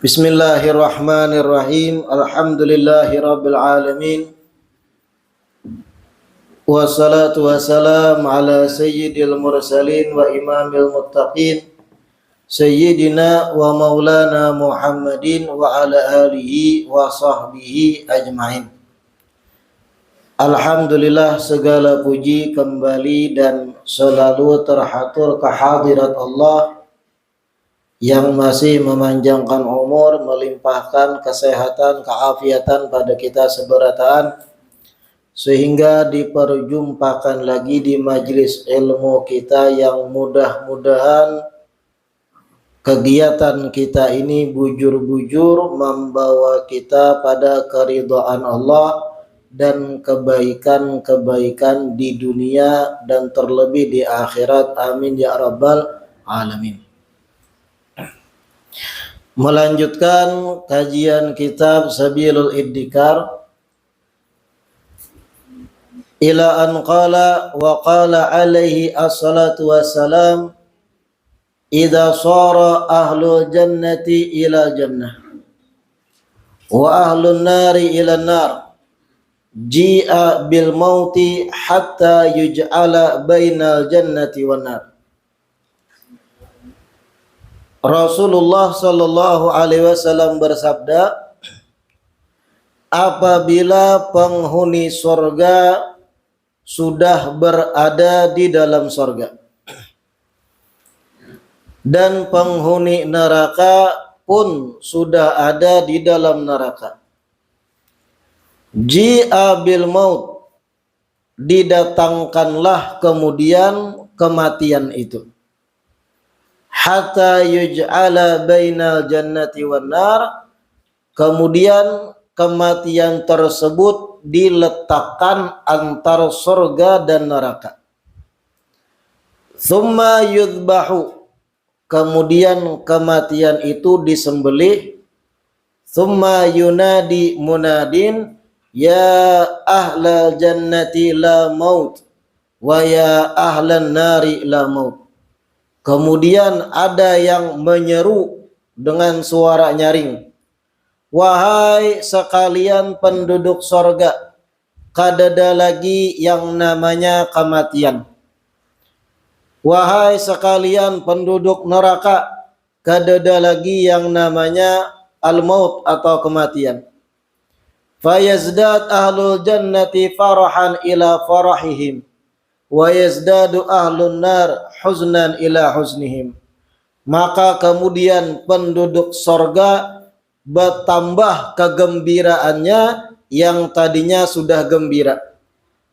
Bismillahirrahmanirrahim. Alhamdulillahirabbil alamin. Wassalatu wassalam ala sayyidil mursalin wa imamil muttaqin sayyidina wa maulana Muhammadin wa ala alihi wa sahbihi ajmain. Alhamdulillah, segala puji kembali dan selalu terhatur kehadirat Allah yang masih memanjangkan umur, melimpahkan kesehatan, keafiatan pada kita seberataan, sehingga diperjumpakan lagi di majelis ilmu kita yang mudah-mudahan kegiatan kita ini bujur-bujur membawa kita pada keridhaan Allah dan kebaikan-kebaikan di dunia dan terlebih di akhirat. Amin ya rabbal alamin. Melanjutkan kajian kitab Sabilul Iddikar ila an qala wa qala alaihi assalatu wassalam idza sara ahlul jannati ila jannah wa ahlun nari ila nar ji'a bil mauti hatta yuj'ala bainal jannati wan nar. Rasulullah Shallallahu Alaihi Wasallam bersabda, apabila penghuni sorga sudah berada di dalam sorga dan penghuni neraka pun sudah ada di dalam neraka, ji'a bil maut, didatangkanlah kemudian kematian itu, hatta yuj'ala bainal jannati wan nar, kemudian kematian tersebut diletakkan antara surga dan neraka. Thumma yudbahu, kemudian kematian itu disembelih. Thumma yunadi munadin ya ahlal jannati la maut wa ya ahlan nari la maut. Kemudian ada yang menyeru dengan suara nyaring, wahai sekalian penduduk sorga, kadada lagi yang namanya kematian. Wahai sekalian penduduk neraka, kadada lagi yang namanya al-maut atau kematian. Fayazdad ahlul jannati farahan ila farahihim wa yazdadu ahlun nar huznan ila huznihim. Maka kemudian penduduk sorga bertambah kegembiraannya yang tadinya sudah gembira,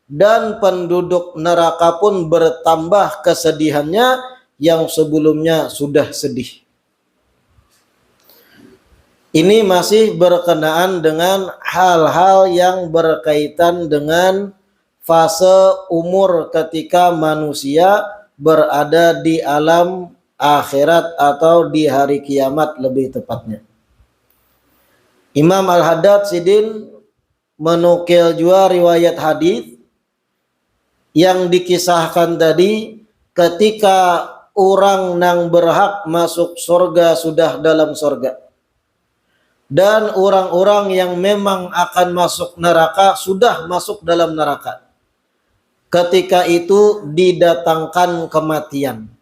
dan penduduk neraka pun bertambah kesedihannya yang sebelumnya sudah sedih. Ini masih berkenaan dengan hal-hal yang berkaitan dengan fase umur ketika manusia berada di alam akhirat atau di hari kiamat lebih tepatnya. Imam Al-Haddad Sidin menukil juga riwayat hadis yang dikisahkan tadi, ketika orang yang berhak masuk surga sudah dalam surga, dan orang-orang yang memang akan masuk neraka sudah masuk dalam neraka. Ketika itu didatangkan kematian.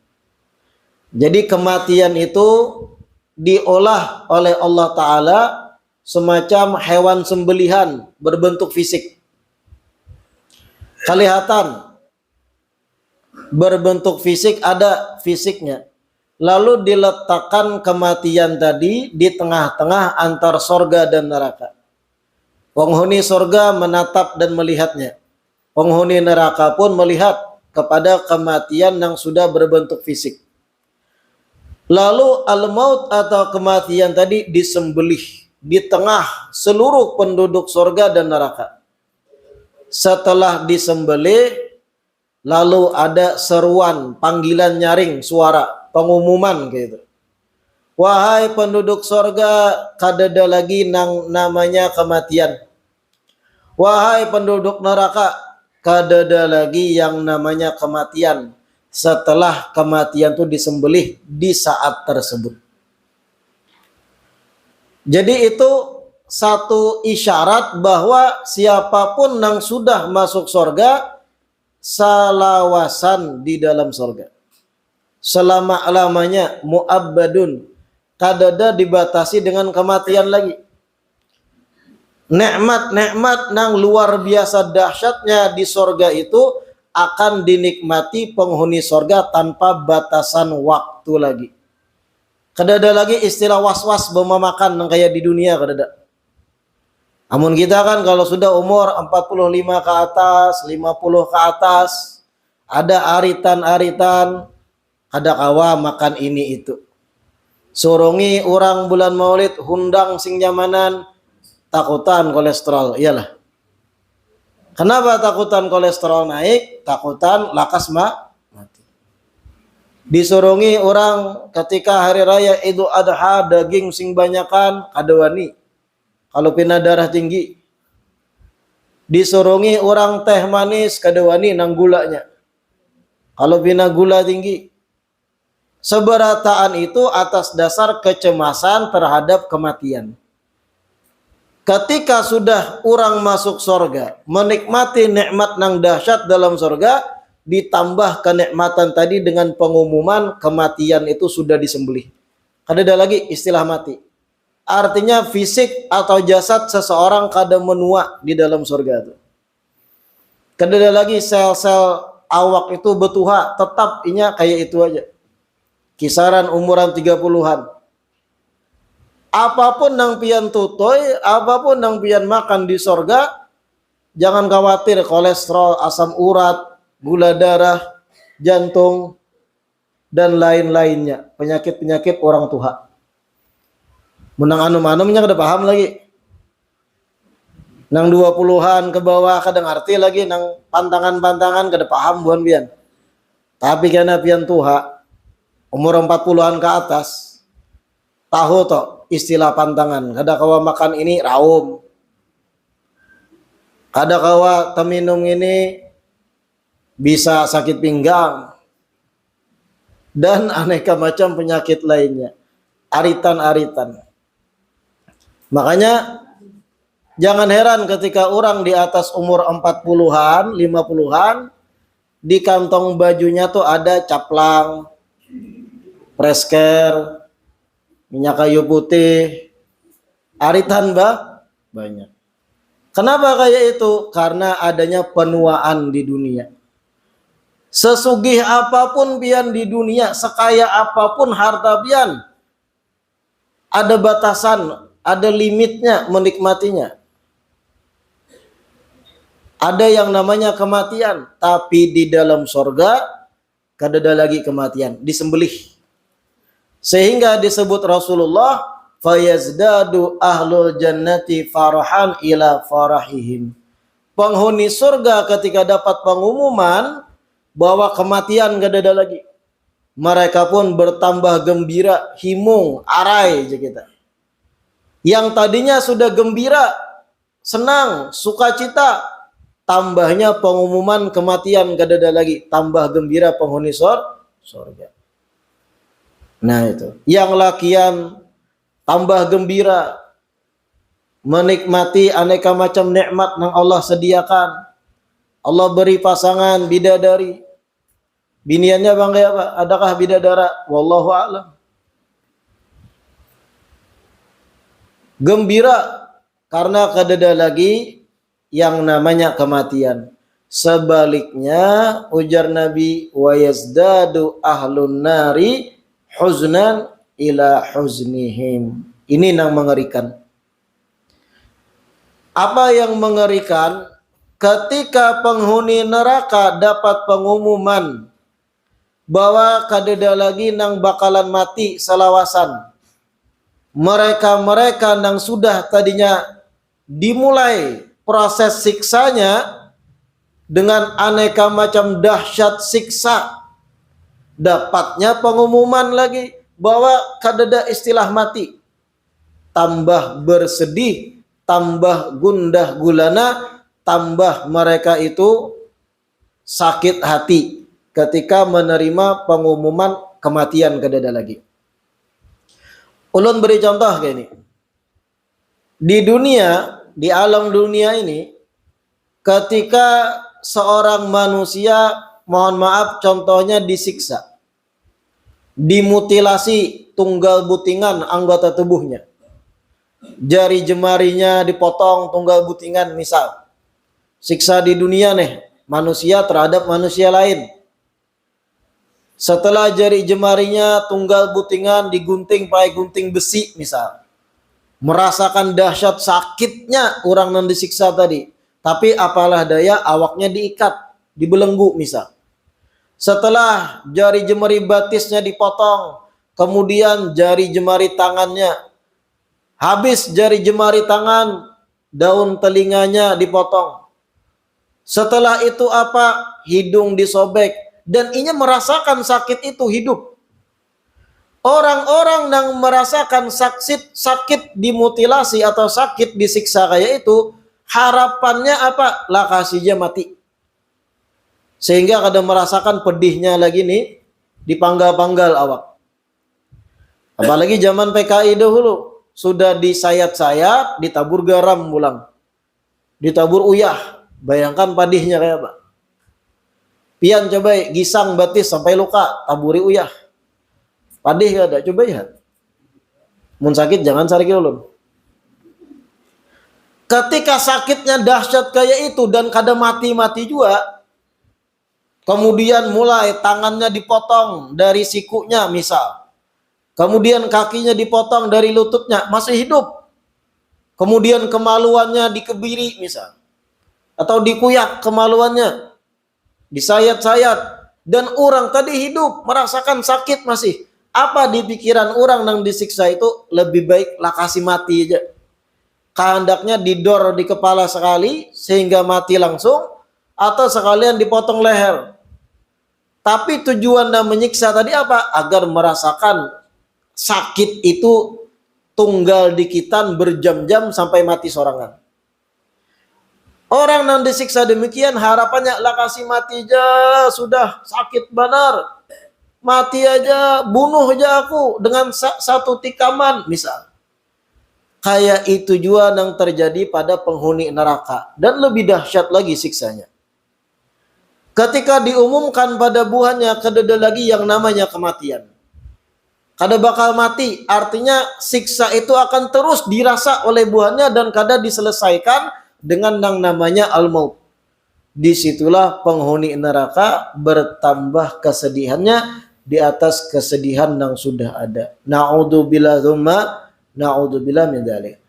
Jadi kematian itu diolah oleh Allah Ta'ala semacam hewan sembelihan berbentuk fisik. Kelihatan berbentuk fisik, ada fisiknya. Lalu diletakkan kematian tadi di tengah-tengah antar sorga dan neraka. Penghuni sorga menatap dan melihatnya. Penghuni neraka pun melihat kepada kematian yang sudah berbentuk fisik. Lalu al-maut atau kematian tadi disembelih di tengah seluruh penduduk surga dan neraka. Setelah disembelih, lalu ada seruan, panggilan nyaring, suara, pengumuman gitu. Wahai penduduk surga, kadada lagi namanya kematian. Wahai penduduk neraka, kadada lagi yang namanya kematian. Setelah kematian itu disembelih di saat tersebut. Jadi itu satu isyarat bahwa siapapun yang sudah masuk surga salawasan di dalam surga. Selama-lamanya mu'abbadun. Kadada dibatasi dengan kematian lagi. Nikmat-nikmat yang luar biasa dahsyatnya di surga itu akan dinikmati penghuni surga tanpa batasan waktu lagi. Kadada lagi istilah was-was makan yang kayak di dunia kadada. Namun kita kan kalau sudah umur 45 ke atas, 50 ke atas, ada aritan-aritan, ada kawa makan ini itu. Sorongi orang bulan Maulid hundang sing nyamanan, takutan kolesterol, iyalah. Kenapa takutan kolesterol naik? Takutan lakas mati. Disorongi orang ketika hari raya Idul Adha daging sing banyakan kadawani. Kalau pina darah tinggi, disorongi orang teh manis kadawani nang gulanya. Kalau pina gula tinggi, seberataan itu atas dasar kecemasan terhadap kematian. Ketika sudah orang masuk surga, menikmati nikmat nang dahsyat dalam surga, ditambah kenikmatan tadi dengan pengumuman kematian itu sudah disembelih. Ada lagi istilah mati. Artinya fisik atau jasad seseorang kada menua di dalam surga itu. Kada lagi sel-sel awak itu betuha, tetap inya kayak itu aja. Kisaran umuran 30-an. Apapun yang pian tutoy, apapun yang pian makan di surga, jangan khawatir kolesterol, asam urat, gula darah, jantung, dan lain-lainnya. Penyakit-penyakit orang tua. Menang anu-anunya kada paham lagi. Nang 20-an ke bawah kada ngerti lagi, nang pantangan-pantangan kada paham buan pian. Tapi karena pian tuha umur 40-an ke atas tahu toh istilah pantangan. Kada kawa makan ini raum. Kada kawa teminum ini bisa sakit pinggang. Dan aneka macam penyakit lainnya. Aritan-aritan. Makanya jangan heran ketika orang di atas umur 40-an, 50-an, di kantong bajunya tuh ada caplang, presker, minyak kayu putih, aritan banyak. Kenapa kayak itu? Karena adanya penuaan di dunia. Sesugih apapun pian di dunia, sekaya apapun harta pian, ada batasan, ada limitnya menikmatinya. Ada yang namanya kematian, tapi di dalam sorga kada ada lagi kematian, disembelih. Sehingga disebut Rasulullah, fayazdadu ahlul jannati farahan ila farahihim. Penghuni surga ketika dapat pengumuman bahwa kematian kada ada lagi, mereka pun bertambah gembira, himung, arai aja kita. Yang tadinya sudah gembira, senang, sukacita, tambahnya pengumuman kematian kada ada lagi, tambah gembira penghuni surga. Nah itu, yang lakian tambah gembira, menikmati aneka macam nikmat yang Allah sediakan. Allah beri pasangan bidadari. Biniannya bangga apa? Adakah bidadara? Wallahu a'lam. Gembira karena kadada lagi yang namanya kematian. Sebaliknya ujar Nabi, wa yazdadu ahlun nari huznan ila huznihim. Ini yang mengerikan. Apa yang mengerikan? Ketika penghuni neraka dapat pengumuman bahwa kadada lagi nang bakalan mati selawasan. Mereka-mereka yang sudah tadinya dimulai proses siksanya dengan aneka macam dahsyat siksa, dapatnya pengumuman lagi bahwa kadada istilah mati. Tambah bersedih, tambah gundah gulana, tambah mereka itu sakit hati ketika menerima pengumuman kematian kadada lagi. Ulun beri contoh kayak ini. Di dunia, di alam dunia ini, ketika seorang manusia, mohon maaf, contohnya disiksa, dimutilasi tunggal butingan anggota tubuhnya, jari jemarinya dipotong tunggal butingan, misal siksa di dunia nih, manusia terhadap manusia lain. Setelah jari jemarinya tunggal butingan digunting pakai gunting besi, misal merasakan dahsyat sakitnya orang yang disiksa tadi, tapi apalah daya, awaknya diikat, dibelenggu misal. Setelah jari jemari batisnya dipotong, kemudian jari jemari tangannya, habis jari jemari tangan, daun telinganya dipotong. Setelah itu apa? Hidung disobek, dan ia merasakan sakit itu hidup. Orang-orang yang merasakan sakit dimutilasi atau sakit disiksa kayak itu, harapannya apa? Lah kasihnya mati. Sehingga kadang merasakan pedihnya lagi nih, dipanggal-panggal awak. Apalagi zaman PKI dahulu, sudah disayat-sayat, ditabur garam pulang. Ditabur uyah. Bayangkan pedihnya kayak apa. Pian coba gisang batis sampai luka, taburi uyah. Padih gak ada, coba ya. Mun sakit jangan cari ulun. Ketika sakitnya dahsyat kayak itu dan kada mati-mati juga, kemudian mulai tangannya dipotong dari sikunya misal, kemudian kakinya dipotong dari lututnya, masih hidup. Kemudian kemaluannya dikebiri misal, atau dikuyak kemaluannya, disayat-sayat, dan orang tadi hidup merasakan sakit masih. Apa di pikiran orang yang disiksa itu? Lebih baik lah kasih mati aja. Kehendaknya didor di kepala sekali sehingga mati langsung, atau sekalian dipotong leher. Tapi tujuan dan menyiksa tadi apa? Agar merasakan sakit itu tunggal dikitan berjam-jam sampai mati sorangan. Orang yang disiksa demikian harapannya lah kasih mati aja, sudah sakit benar. Mati aja, bunuh aja aku dengan satu tikaman misal. Kayak itu juga yang terjadi pada penghuni neraka, dan lebih dahsyat lagi siksanya. Ketika diumumkan pada buahnya, kedada lagi yang namanya kematian. Kada bakal mati, artinya siksa itu akan terus dirasa oleh buahnya dan kada diselesaikan dengan yang namanya al-maut. Disitulah penghuni neraka bertambah kesedihannya di atas kesedihan yang sudah ada. Na'udzubillah tsumma na'udzubillah min dzalik.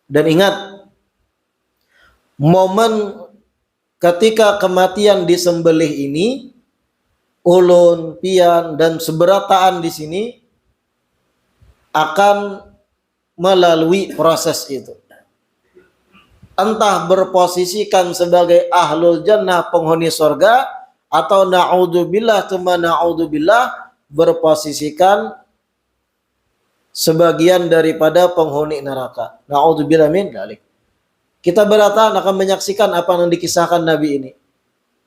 Dan ingat, momen ketika kematian disembelih ini, ulun, pian, dan seberataan di sini akan melalui proses itu. Entah berposisikan sebagai ahlul jannah, penghuni surga, atau na'udzubillah tsumma na'udzubillah berposisikan sebagian daripada penghuni neraka. Na'udzubillah min dzalik. Kita beratan akan menyaksikan apa yang dikisahkan Nabi ini.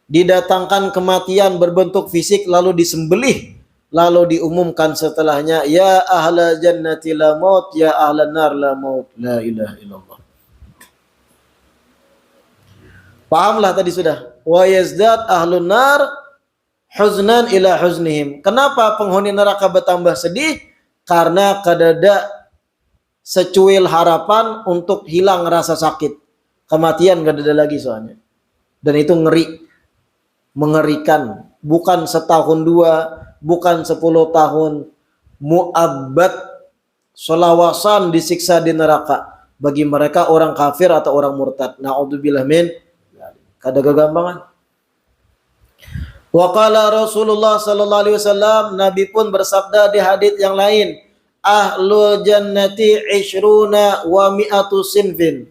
Didatangkan kematian berbentuk fisik lalu disembelih, lalu diumumkan setelahnya, ya ahla jannati la maut, ya ahlan nar la maut, la ilaha illallah. Pahamlah tadi sudah. Wa yazdad ahlun nar huznan ila huznihim. Kenapa penghuni neraka bertambah sedih? Karena kadada secuil harapan untuk hilang rasa sakit. Kematian kadada lagi soalnya. Dan itu ngeri. Mengerikan. Bukan setahun dua, bukan 10 tahun. Mu'abbad, selawasan disiksa di neraka. Bagi mereka orang kafir atau orang murtad. Na'udzubillah min. Kada kegampangan. Wa qala Rasulullah sallallahu alaihi wasallam, Nabi pun bersabda di hadits yang lain, ahlul jannati 20 wa mi'atu sinfin,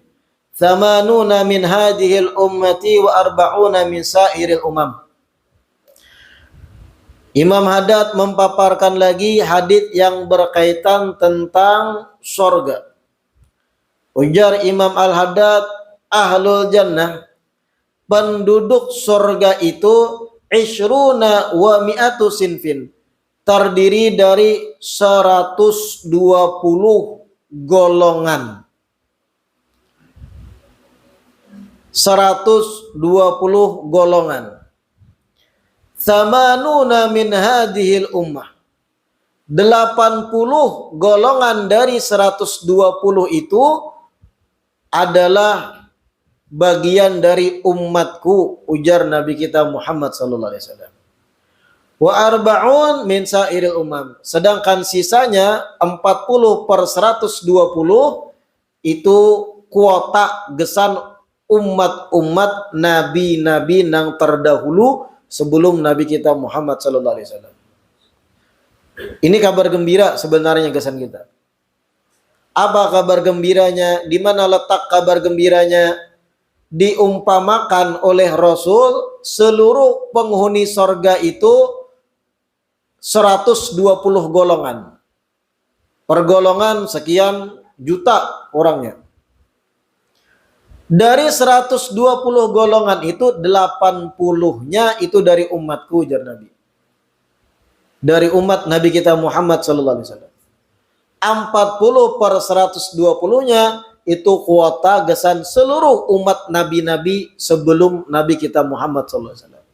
80 min hadhil ummati wa 40 min sairil umam. Imam Haddad mempaparkan lagi hadits yang berkaitan tentang surga. Ujar Imam Al-Haddad, ahlul jannah, penduduk surga itu 20 wa mi'atu sinfin, terdiri dari 120 golongan. 120 golongan. Thamanuna min hadhil ummah. 80 golongan dari 120 itu adalah bagian dari umatku, ujar Nabi kita Muhammad sallallahu alaihi wasallam. Wa arba'un min sairil umam. Sedangkan sisanya 40 per 120 itu kuota gesan umat-umat nabi-nabi nang terdahulu sebelum Nabi kita Muhammad sallallahu alaihi wasallam. Ini kabar gembira sebenarnya gesan kita. Apa kabar gembiranya? Di mana letak kabar gembiranya? Diumpamakan oleh Rasul seluruh penghuni sorga itu 120 golongan. Per golongan sekian juta orangnya. Dari 120 golongan itu 80-nya itu dari umatku, ujar Nabi. Dari umat Nabi kita Muhammad sallallahu alaihi wasallam. 40 per 120-nya itu kuota gesan seluruh umat nabi-nabi sebelum Nabi kita Muhammad sallallahu alaihi wasallam.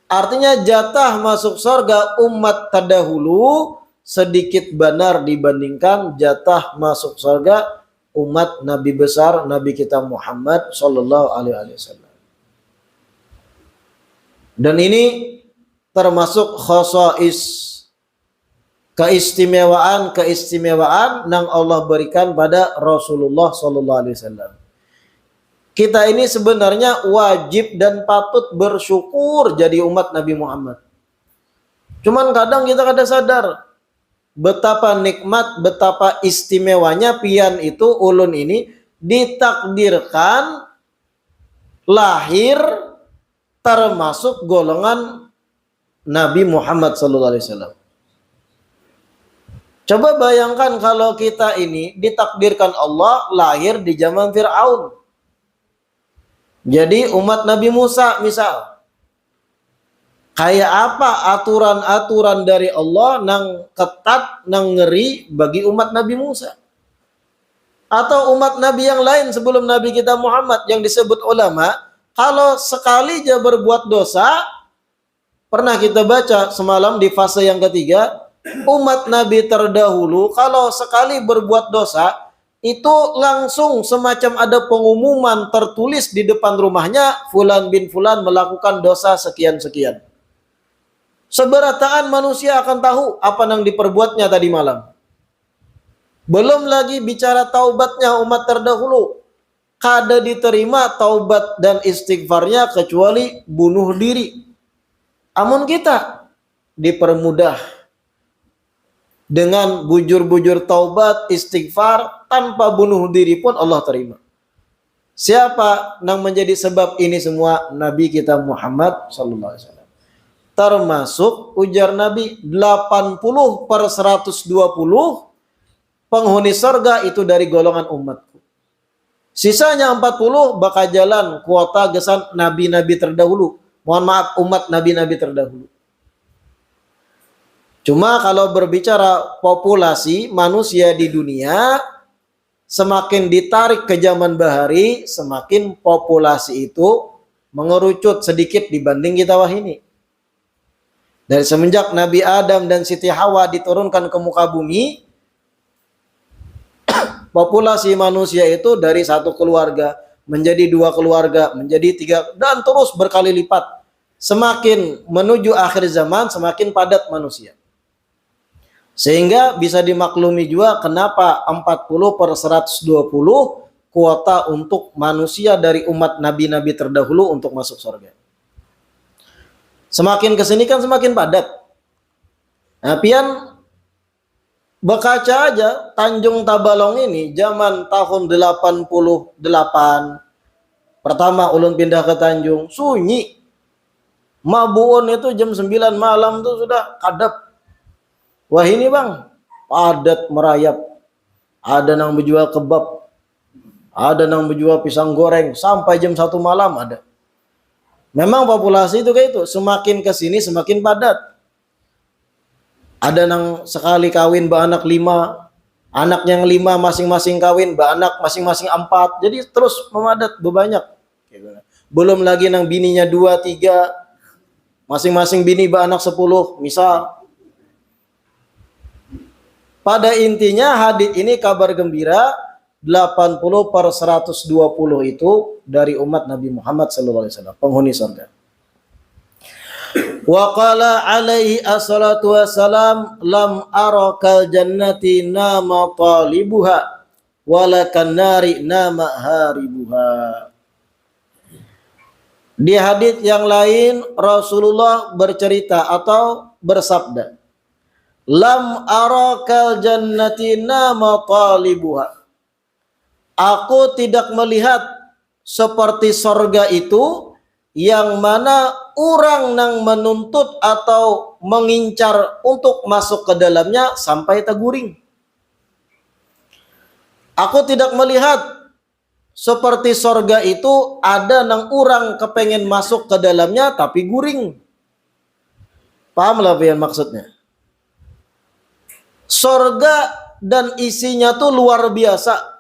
Artinya jatah masuk surga umat terdahulu sedikit benar dibandingkan jatah masuk surga umat Nabi besar Nabi kita Muhammad sallallahu alaihi wasallam. Dan ini termasuk khosais, keistimewaan yang Allah berikan pada Rasulullah sallallahu alaihi wasallam. Kita ini sebenarnya wajib dan patut bersyukur jadi umat Nabi Muhammad. Cuman kadang kita kada sadar betapa nikmat, betapa istimewanya pian itu ulun ini ditakdirkan lahir termasuk golongan Nabi Muhammad sallallahu alaihi wasallam. Coba bayangkan kalau kita ini ditakdirkan Allah lahir di zaman Fir'aun. Jadi umat Nabi Musa misal. Kayak apa aturan-aturan dari Allah nang ketat, nang ngeri bagi umat Nabi Musa. Atau umat Nabi yang lain sebelum Nabi kita Muhammad yang disebut ulama. Kalau sekali aja berbuat dosa, pernah kita baca semalam di fase yang ketiga, umat Nabi terdahulu kalau sekali berbuat dosa itu langsung semacam ada pengumuman tertulis di depan rumahnya, fulan bin fulan melakukan dosa sekian-sekian. Seberataan manusia akan tahu apa yang diperbuatnya tadi malam. Belum lagi bicara taubatnya umat terdahulu. Kada diterima taubat dan istighfarnya kecuali bunuh diri. Amun kita dipermudah dengan bujur-bujur taubat, istighfar, tanpa bunuh diri pun Allah terima. Siapa yang menjadi sebab ini semua? Nabi kita Muhammad sallallahu alaihi wasallam. Termasuk ujar Nabi 80 per 120 penghuni surga itu dari golongan umatku. Sisanya 40 bakal jalan kuota gesan nabi-nabi terdahulu. Mohon maaf, umat nabi-nabi terdahulu. Cuma kalau berbicara populasi manusia di dunia, semakin ditarik ke zaman bahari, semakin populasi itu mengerucut sedikit dibanding kita ini. Dari semenjak Nabi Adam dan Siti Hawa diturunkan ke muka bumi, populasi manusia itu dari satu keluarga menjadi 2 keluarga, menjadi 3, dan terus berkali lipat. Semakin menuju akhir zaman, semakin padat manusia. Sehingga bisa dimaklumi juga kenapa 40 per 120 kuota untuk manusia dari umat nabi-nabi terdahulu untuk masuk surga. Semakin kesini kan semakin padat. Nah, pian berkaca aja Tanjung Tabalong ini zaman tahun 88. Pertama ulun pindah ke Tanjung, sunyi. Mabuon itu jam 9 malam tuh sudah kadap. Wah ini bang, padat merayap. Ada yang menjual kebab, ada yang menjual pisang goreng, sampai jam 1 malam ada. Memang populasi itu kayak itu, semakin kesini semakin padat. Ada yang sekali kawin beranak 5, Anak yang 5 masing-masing kawin, beranak masing-masing 4. Jadi terus memadat, berbanyak. Belum lagi nang bininya 2, 3, masing-masing bini beranak 10, misal. Pada intinya hadits ini kabar gembira 80/120 itu dari umat Nabi Muhammad SAW, penghuni surga. Wa qala alaihi assalatu wassalam lam arakal jannati nama talibuha walakan nari nama haribuha. Di hadits yang lain Rasulullah bercerita atau bersabda, lam arakal jannati nama talibuha. Aku tidak melihat seperti sorga itu yang mana orang yang menuntut atau mengincar untuk masuk ke dalamnya sampai terguring. Aku tidak melihat seperti sorga itu ada nang orang kepengen masuk ke dalamnya tapi guring. Paham lah yang maksudnya? Sorga dan isinya tuh luar biasa.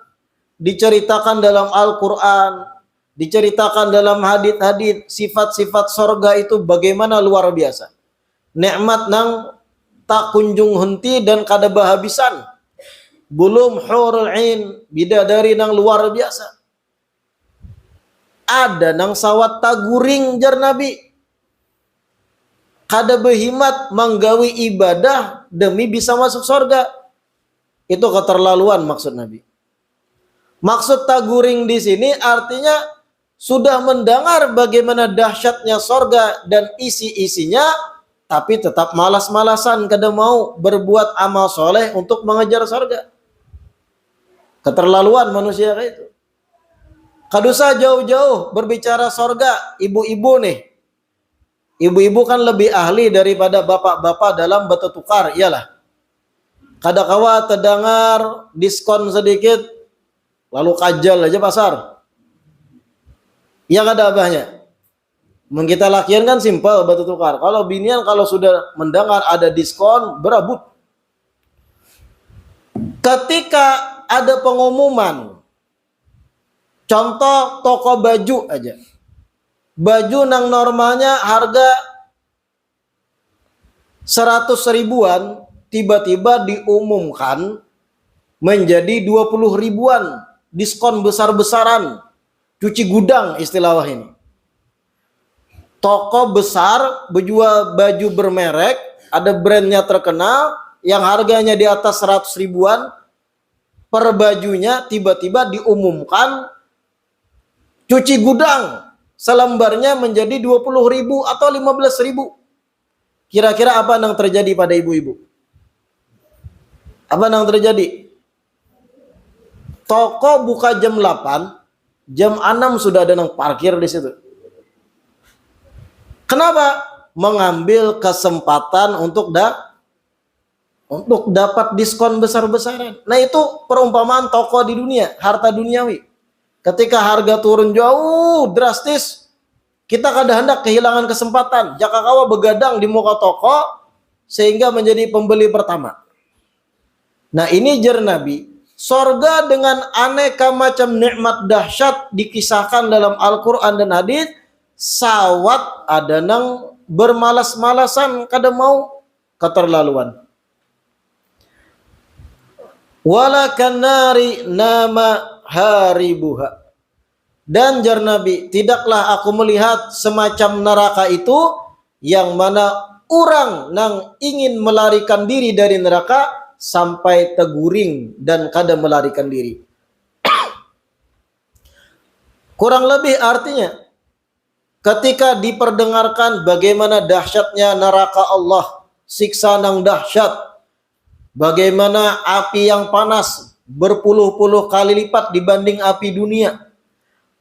Diceritakan dalam Al-Quran, diceritakan dalam hadits-hadits, sifat-sifat sorga itu bagaimana luar biasa. Nikmat nang tak kunjung henti dan kada bahabisan. Belum hurul ain, bidadari nang luar biasa. Ada nang sawat taguring jar Nabi. Kada behimat menggawi ibadah demi bisa masuk sorga. Itu keterlaluan maksud Nabi. Maksud taguring di sini artinya sudah mendengar bagaimana dahsyatnya sorga dan isi-isinya, tapi tetap malas-malasan kada mau berbuat amal soleh untuk mengejar sorga. Keterlaluan manusia kayak itu. Kadusa jauh-jauh berbicara sorga, ibu-ibu nih. Ibu-ibu kan lebih ahli daripada bapak-bapak dalam bertukar, iyalah. Kada kawa terdengar diskon sedikit, lalu kajal aja pasar. Ya kada abahnya. Kita lakian kan simpel batu tukar. Kalau binian kalau sudah mendengar ada diskon berebut. Ketika ada pengumuman, contoh toko baju aja. Baju nang normalnya harga 100 ribuan tiba-tiba diumumkan menjadi 20 ribuan. Diskon besar-besaran, cuci gudang istilah ini. Toko besar berjual baju bermerek, ada brandnya terkenal, yang harganya di atas 100 ribuan, per bajunya tiba-tiba diumumkan cuci gudang, selembarnya menjadi 20 ribu atau 15 ribu. Kira-kira apa yang terjadi pada ibu-ibu? Apa yang terjadi? Toko buka jam 8, jam 6 sudah ada yang parkir di situ. Kenapa? Mengambil kesempatan untuk dapat diskon besar-besaran. Nah itu perumpamaan toko di dunia, harta duniawi. Ketika harga turun jauh drastis, kita kadang hendak kehilangan kesempatan. Jaka kawa begadang di muka toko sehingga menjadi pembeli pertama. Nah ini jar Nabi. Sorga dengan aneka macam nikmat dahsyat dikisahkan dalam Al-Quran dan hadits. Sawat ada nang bermalas-malasan kada mau, keterlaluan. Walakan nari nama haribuha. Dan jar Nabi, tidaklah aku melihat semacam neraka itu yang mana orang nang ingin melarikan diri dari neraka sampai teguring dan kada melarikan diri. Kurang lebih artinya, ketika diperdengarkan bagaimana dahsyatnya neraka Allah, siksa nang dahsyat, bagaimana api yang panas berpuluh-puluh kali lipat dibanding api dunia,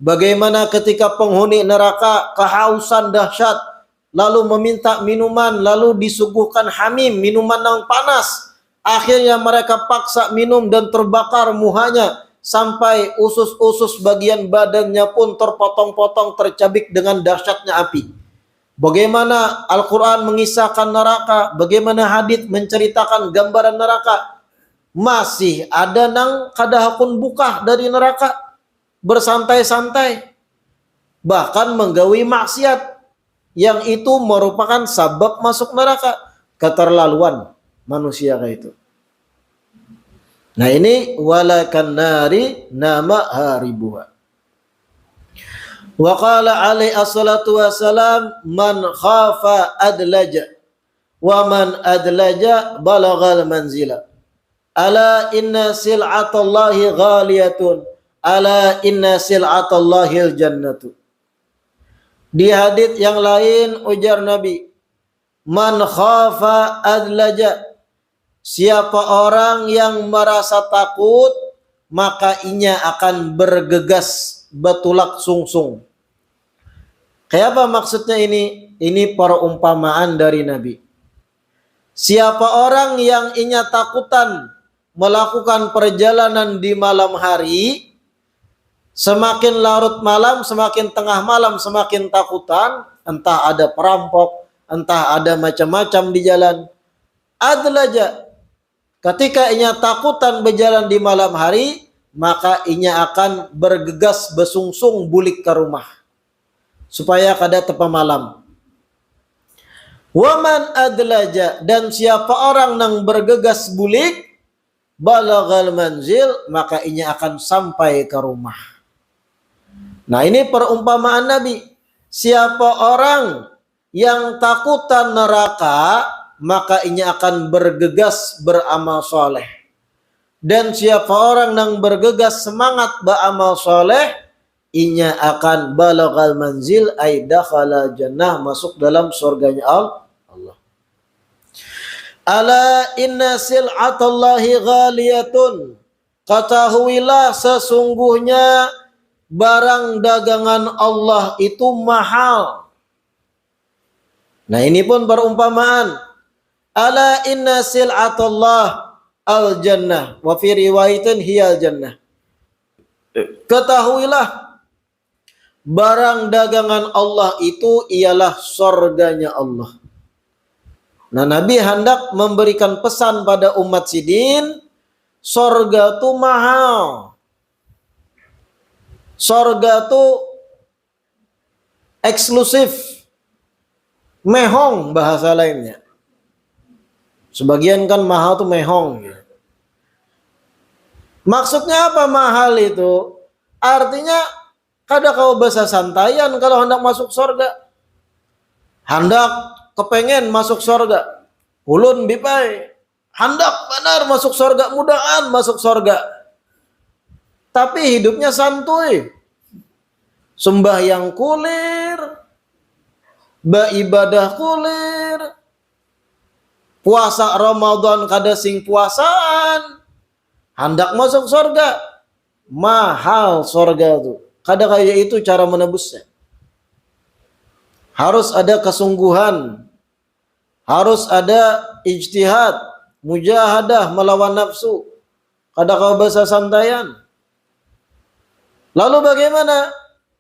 bagaimana ketika penghuni neraka kehausan dahsyat, lalu meminta minuman, lalu disuguhkan hamim, minuman yang panas. Akhirnya mereka paksa minum dan terbakar muhanya sampai usus-usus bagian badannya pun terpotong-potong, tercabik dengan dahsyatnya api. Bagaimana Al-Quran mengisahkan neraka, bagaimana hadits menceritakan gambaran neraka. masih ada nang kadahakun buka dari neraka bersantai-santai, bahkan menggawi maksiat yang itu merupakan sabab masuk neraka. Keterlaluan manusia kayak itu. Nah ini walakan nari nama haribuha. Wa qala alaihi assalatu wassalam man khafa adlaja wa man adlaja balagal manzila. Ala inna sil'atallahi ghaliyatun. Ala inna sil'atallahil jannatu. Di hadits yang lain ujar Nabi, man khafa adlaja, siapa orang yang merasa takut maka inya akan bergegas betulak sungsung. Kayak apa maksudnya ini? Ini perumpamaan dari Nabi. Siapa orang yang inya takutan melakukan perjalanan di malam hari, semakin larut malam, semakin tengah malam, semakin takutan, entah ada perampok, entah ada macam-macam di jalan. Adlaja, ketika inya takutan berjalan di malam hari, maka inya akan bergegas besungsung bulik ke rumah supaya kada tepa malam. Waman adlaja, dan siapa orang nang bergegas bulik, balagal manzil, maka inya akan sampai ke rumah. Nah ini perumpamaan Nabi. Siapa orang yang takutan neraka, maka inya akan bergegas beramal soleh. Dan siapa orang yang bergegas semangat beramal soleh, inya akan balagal manzil, ay dakhala jannah, masuk dalam surganya Allah. Ala inna sil'atallahi ghaliyatun, ketahuilah sesungguhnya barang dagangan Allah itu mahal. Nah ini pun perumpamaan. Ala inna sil'atallah al jannah, wa fi riwayatin hiya al jannah. Ketahuilah barang dagangan Allah itu ialah surganya Allah. Nah Nabi hendak memberikan pesan pada umat sidin, surga itu mahal. Surga itu eksklusif, mehong bahasa lainnya. Sebagian kan mahal itu mehong. Maksudnya apa mahal itu? Artinya kada kau bahasa santaian kalau hendak masuk surga. Hendak kepengen masuk surga, ulun bipai hendak benar masuk surga, mudahan masuk surga, tapi hidupnya santuy, sembahyang kulir, beribadah kulir, puasa Ramadan kada sing puasaan, hendak masuk surga. Mahal surga itu, kada kayak itu cara menebusnya. Harus ada kesungguhan, harus ada ijtihad, mujahadah melawan nafsu. Kada kau bahasa santaian. Lalu bagaimana?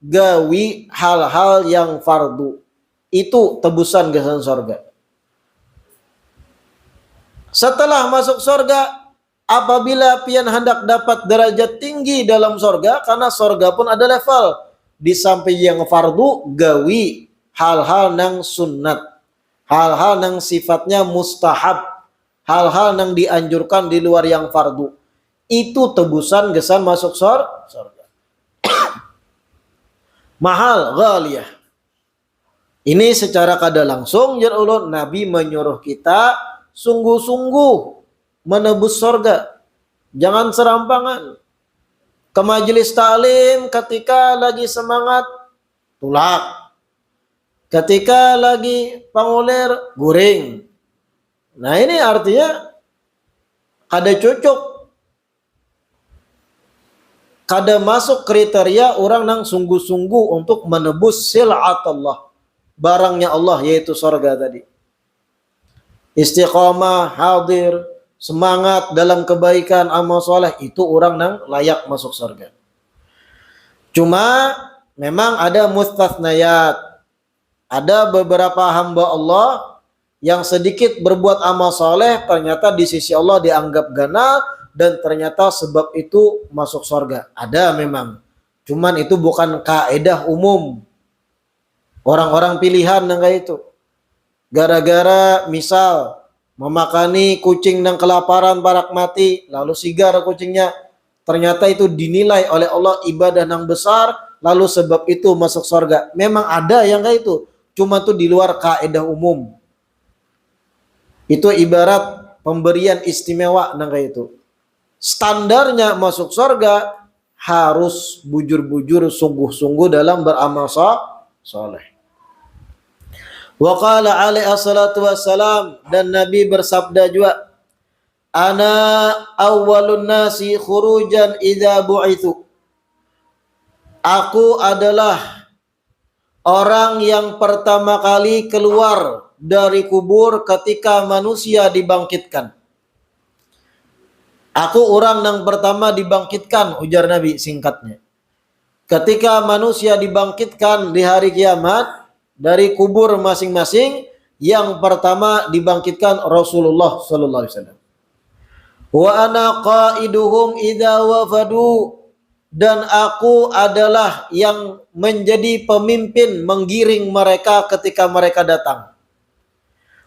Gawi hal-hal yang fardu. Itu tebusan ke surga. Setelah masuk surga, apabila pian hendak dapat derajat tinggi dalam surga, karena surga pun ada level. Di samping yang fardu, gawi hal-hal nang sunnat, hal-hal nang sifatnya mustahab, hal-hal nang dianjurkan di luar yang fardu. Itu tebusan gesan masuk surga. Mahal, ghaliyah. Ini secara kada langsung ya Allah, Nabi menyuruh kita sungguh-sungguh menebus surga. Jangan serampangan. Ke majelis taklim ketika lagi semangat, tulak. Ketika lagi pangulir, guring. Nah ini artinya kada cocok, kada masuk kriteria orang yang sungguh-sungguh untuk menebus sil'atullah, barangnya Allah, yaitu surga tadi. Istiqamah, hadir, semangat dalam kebaikan, amal soleh, itu orang yang layak masuk surga. Cuma memang ada mustatsnayat. Ada beberapa hamba Allah yang sedikit berbuat amal soleh, ternyata di sisi Allah dianggap gana, dan ternyata sebab itu masuk surga. Ada memang. Cuman itu bukan kaidah umum. Orang-orang pilihan yang kayak itu. Gara-gara misal memakani kucing yang kelaparan barak mati, lalu sigar kucingnya, ternyata itu dinilai oleh Allah ibadah yang besar, lalu sebab itu masuk surga. Memang ada yang kayak itu, cuma itu di luar kaidah umum. Itu ibarat pemberian istimewa yang kayak itu. Standarnya masuk surga harus bujur-bujur, sungguh-sungguh dalam beramal soleh. Wa qala alaihi assalatu wassalam, dan Nabi bersabda juga, ana awwalun nasi khurujan idza bu'itsu. Aku adalah orang yang pertama kali keluar dari kubur ketika manusia dibangkitkan. Aku orang yang pertama dibangkitkan, ujar Nabi singkatnya. Ketika manusia dibangkitkan di hari kiamat dari kubur masing-masing, yang pertama dibangkitkan Rasulullah sallallahu alaihi wasallam. Wa ana qaiduhum idza wafadu, dan aku adalah yang menjadi pemimpin menggiring mereka ketika mereka datang.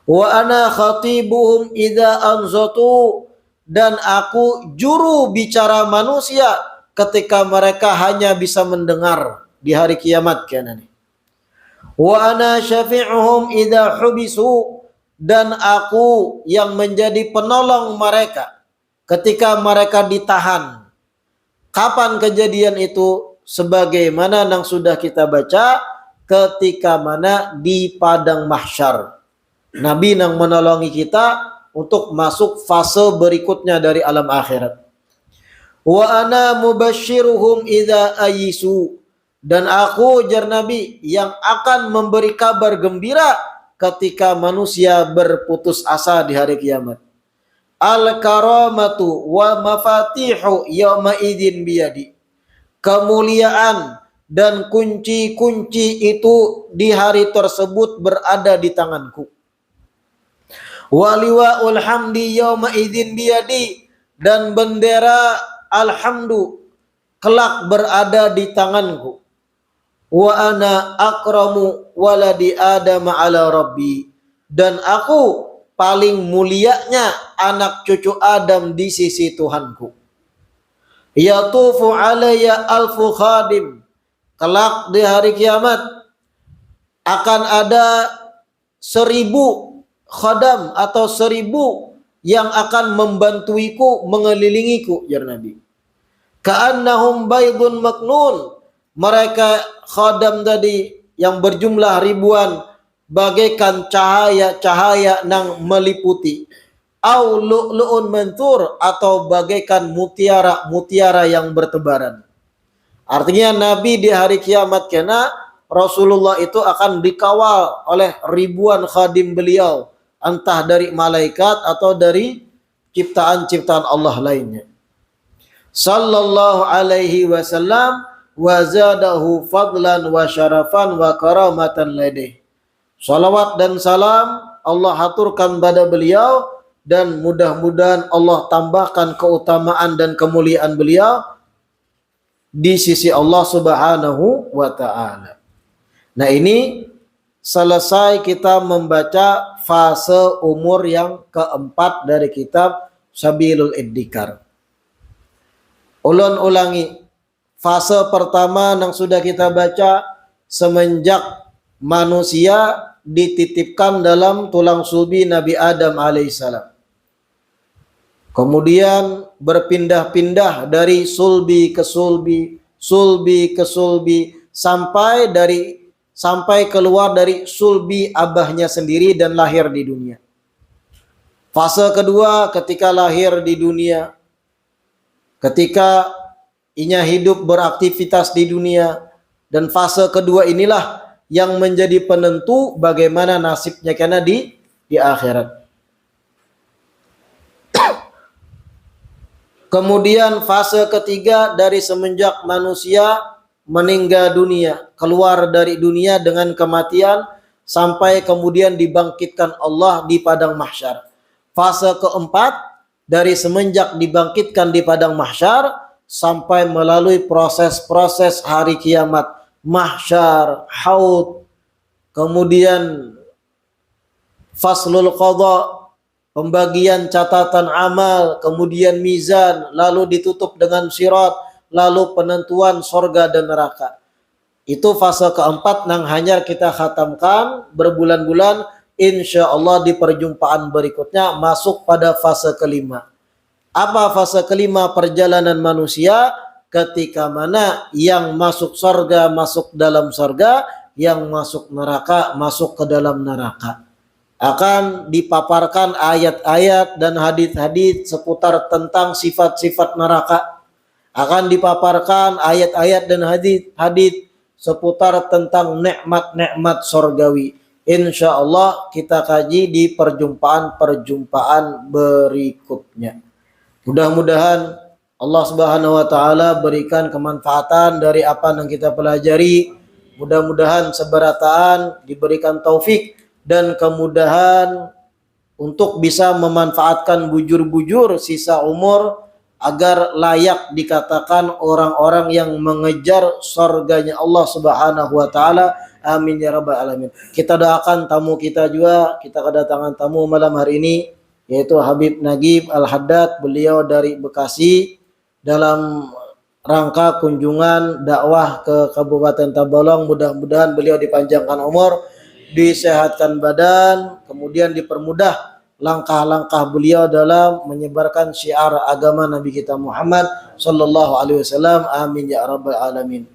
Wa ana khatibuhum idza anzatu, dan aku juru bicara manusia ketika mereka hanya bisa mendengar di hari kiamat kianani. Wa ana syafi'uhum idza hubisu, dan aku yang menjadi penolong mereka ketika mereka ditahan. Kapan kejadian itu? Sebagaimana yang sudah kita baca, ketika mana di padang mahsyar. Nabi yang menolongi kita untuk masuk fase berikutnya dari alam akhirat. Wa ana mubasyiruhum idza ayisu, dan aku jar Nabi yang akan memberi kabar gembira ketika manusia berputus asa di hari kiamat. Al karamatu wa mafatihu yauma idzin biyadi. Kemuliaan dan kunci-kunci itu di hari tersebut berada di tanganku. Wa liwaul hamdi yauma idzin biyadi, dan bendera alhamdu kelak berada di tanganku. Wa ana akramu waladi Adam ala rabbi, dan aku paling mulianya anak cucu Adam di sisi Tuhanku. Yatufu alayya alfu khadim, kelak di hari kiamat akan ada 1000 khadam atau 1000 yang akan membantuiku, mengelilingiku, ya Nabi. Ka'annahum baydun maknun, mereka khadam tadi yang berjumlah ribuan bagaikan cahaya-cahaya yang meliputi. Au lu'lu'un manthur, atau bagaikan mutiara-mutiara yang bertebaran. Artinya Nabi di hari kiamat kena Rasulullah itu akan dikawal oleh ribuan khadim beliau, entah dari malaikat atau dari ciptaan-ciptaan Allah lainnya. Sallallahu alaihi wasallam wa zadahu fadlan wa syarafan wa karamatan ladih. Salawat dan salam Allah haturkan pada beliau, dan mudah-mudahan Allah tambahkan keutamaan dan kemuliaan beliau di sisi Allah Subhanahu wa ta'ala. Nah, ini selesai kita membaca fase umur yang keempat dari kitab Sabilul Iddikar. Ulun ulangi, fase pertama yang sudah kita baca semenjak manusia dititipkan dalam tulang sulbi Nabi Adam alaihissalam. Kemudian berpindah-pindah dari sulbi ke sulbi, sulbi ke sulbi, sampai keluar dari sulbi abahnya sendiri dan lahir di dunia. Fase kedua ketika lahir di dunia, ketika inya hidup beraktivitas di dunia, dan fase kedua inilah yang menjadi penentu bagaimana nasibnya karena di akhirat. Kemudian fase ketiga dari semenjak manusia meninggal dunia, keluar dari dunia dengan kematian, sampai kemudian dibangkitkan Allah di padang mahsyar. Fase keempat dari semenjak dibangkitkan di padang mahsyar sampai melalui proses-proses hari kiamat, mahsyar, haud, kemudian faslul qadha, pembagian catatan amal, kemudian mizan, lalu ditutup dengan sirat, lalu penentuan sorga dan neraka. Itu fase keempat yang hanya kita khatamkan berbulan-bulan. Insya Allah di perjumpaan berikutnya masuk pada fase kelima. Apa fase kelima perjalanan manusia? Ketika mana yang masuk sorga masuk dalam sorga, yang masuk neraka masuk ke dalam neraka. Akan dipaparkan ayat-ayat dan hadits-hadits seputar tentang sifat-sifat neraka. Akan dipaparkan ayat-ayat dan hadits seputar tentang nikmat-nikmat sorgawi. Insya Allah kita kaji di perjumpaan-perjumpaan berikutnya. Mudah-mudahan Allah Subhanahu wa taala berikan kemanfaatan dari apa yang kita pelajari. Mudah-mudahan seberataan diberikan taufik dan kemudahan untuk bisa memanfaatkan bujur-bujur sisa umur agar layak dikatakan orang-orang yang mengejar surganya Allah Subhanahu wa taala. Amin ya rabbal alamin. Kita doakan tamu kita juga, kita kedatangan tamu malam hari ini yaitu Habib Nagib Al-Haddad, beliau dari Bekasi dalam rangka kunjungan dakwah ke Kabupaten Tabalong. Mudah-mudahan beliau dipanjangkan umur, disehatkan badan, kemudian dipermudah langkah-langkah beliau dalam menyebarkan syiar agama Nabi kita Muhammad sallallahu alaihi wasallam. Amin ya rabbal alamin.